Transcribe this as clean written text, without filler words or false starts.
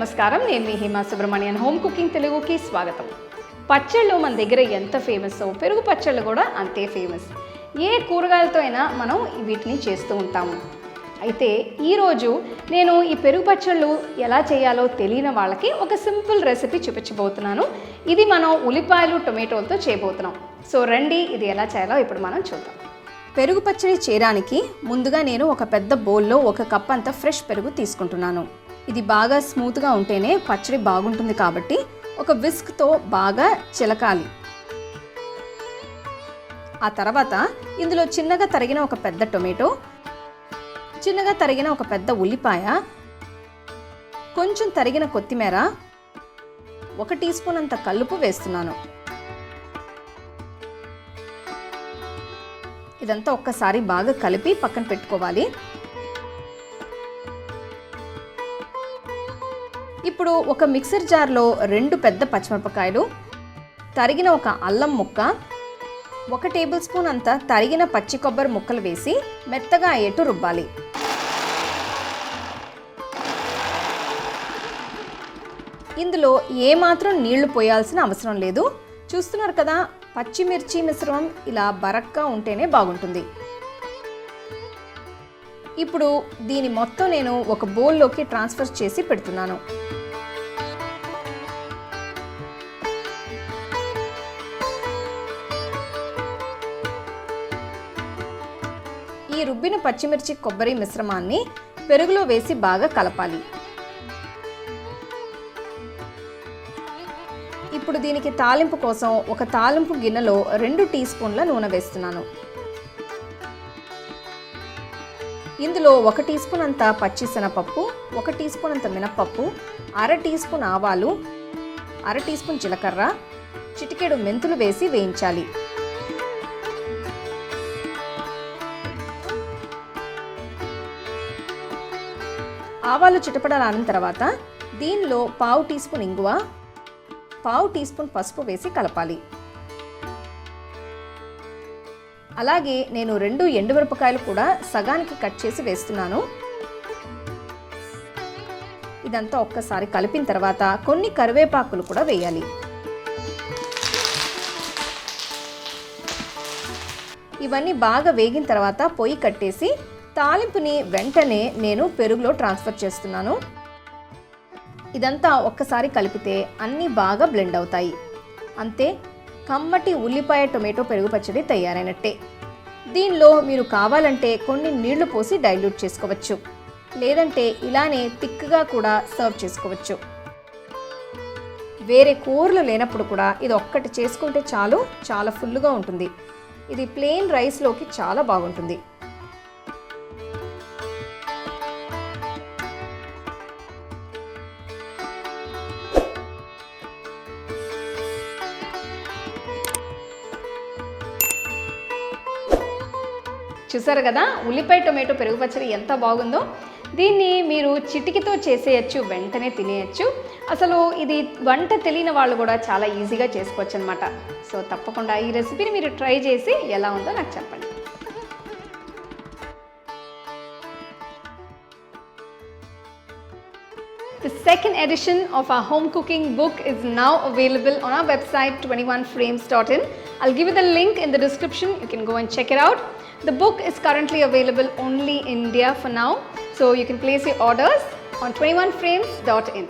నమస్కారం. నేను మీ Hima Subramanian. Home cooking తెలుగుకి స్వాగతం. పచ్చళ్ళు మన దగ్గర ఎంత ఫేమస్, పెరుగు పచ్చళ్ళు కూడా అంతే ఫేమస్. ఏ కూరగాయలతో అయినా మనం వీటిని చేస్తూ ఉంటాము. అయితే ఈరోజు నేను ఈ పెరుగు పచ్చళ్ళు ఎలా చేయాలో తెలియని వాళ్ళకి ఒక సింపుల్ రెసిపీ చూపించబోతున్నాను. ఇది మనం ఉల్లిపాయలు టొమాటోలతో చేయబోతున్నాం. సో రండి, ఇది ఎలా చేయాలో ఇప్పుడు మనం చూద్దాం. పెరుగు పచ్చడి చేయడానికి ముందుగా నేను ఒక పెద్ద బౌల్లో 1 కప్ అంత ఫ్రెష్ పెరుగు తీసుకుంటున్నాను. ఇది బాగా స్మూత్గా ఉంటేనే పచ్చడి బాగుంటుంది కాబట్టి ఒక విస్క్తో బాగా చిలకాలి. ఆ తర్వాత ఇందులో చిన్నగా తరిగిన ఒక పెద్ద టొమాటో, చిన్నగా తరిగిన ఒక పెద్ద ఉల్లిపాయ, కొంచెం తరిగిన కొత్తిమీర, 1 టీ స్పూన్ అంత కల్లుపు వేస్తున్నాను. ఇదంతా ఒక్కసారి బాగా కలిపి పక్కన పెట్టుకోవాలి. ఇప్పుడు ఒక మిక్సర్ జార్లో 2 పెద్ద పచ్చిమిరపకాయలు, తరిగిన ఒక అల్లం ముక్క, 1 టేబుల్ స్పూన్ అంత తరిగిన పచ్చి కొబ్బరి ముక్కలు వేసి మెత్తగా అయ్యేట్టు రుబ్బాలి. ఇందులో ఏమాత్రం నీళ్లు పోయాల్సిన అవసరం లేదు. చూస్తున్నారు కదా, పచ్చిమిర్చి మిశ్రమం ఇలా బరక్గా ఉంటేనే బాగుంటుంది. ఇప్పుడు దీని మొత్తం నేను ఒక బౌల్లోకి ట్రాన్స్ఫర్ చేసి పెడుతున్నాను. ఈ రుబ్బిన పచ్చిమిర్చి కొబ్బరి మిశ్రమాన్ని పెరుగులో వేసి బాగా కలపాలి. ఇప్పుడు దీనికి తాలింపు కోసం ఒక తాలింపు గిన్నెలో 2 టీ స్పూన్ల నూనె వేస్తున్నాను. ఇందులో 1 టీ స్పూన్ అంత పచ్చి శనగపప్పు, 1 టీ స్పూన్ అంత మినప్పప్పు, 1/2 టీ స్పూన్ ఆవాలు, 1/2 టీ స్పూన్ జీలకర్ర, చిటికెడు మెంతులు వేసి వేయించాలి. ఆవాలు చిటపటలాడిన తర్వాత దీనిలో 1/2 టీ స్పూన్ ఇంగువ, 1/2 టీ స్పూన్ పసుపు వేసి కలపాలి. అలాగే నేను 2 ఎండుమిరపకాయలు కూడా సగానికి కట్ చేసి వేస్తున్నాను. ఇదంతా ఒక్కసారి కలిపిన తర్వాత కొన్ని కరివేపాకులు కూడా వేయాలి. ఇవన్నీ బాగా వేగిన తర్వాత పొయ్యి కట్టేసి తాలింపుని వెంటనే నేను పెరుగులో ట్రాన్స్ఫర్ చేస్తున్నాను. ఇదంతా ఒక్కసారి కలిపితే అన్నీ బాగా బ్లెండ్ అవుతాయి. అంతే, కమ్మటి ఉల్లిపాయ టొమాటో పెరుగు పచ్చడి తయారైనట్టే. దీనిలో మీరు కావాలంటే కొన్ని నీళ్లు పోసి డైల్యూట్ చేసుకోవచ్చు, లేదంటే ఇలానే థిక్గా కూడా సర్వ్ చేసుకోవచ్చు. వేరే కూరలు లేనప్పుడు కూడా ఇది ఒక్కటి చేసుకుంటే చాలు, చాలా ఫుల్గా ఉంటుంది. ఇది ప్లెయిన్ రైస్లోకి చాలా బాగుంటుంది. చూసారు కదా, ఉల్లిపాయ టొమాటో పెరుగు పచ్చడి ఎంత బాగుందో. దీన్ని మీరు చిటికితో చేసేయచ్చు, వెంటనే తినేయచ్చు. అసలు ఇది వంట తెలియని వాళ్ళు కూడా చాలా ఈజీగా చేసుకోవచ్చు అనమాట. సో తప్పకుండా ఈ రెసిపీని మీరు ట్రై చేసి ఎలా ఉందో నాకు చెప్పండి. The second edition of our home cooking book is now available on our website 21frames.in. I'll give you the link in the description. You can go and check it out. The book is currently available only in India for now, so you can place your orders on 21frames.in.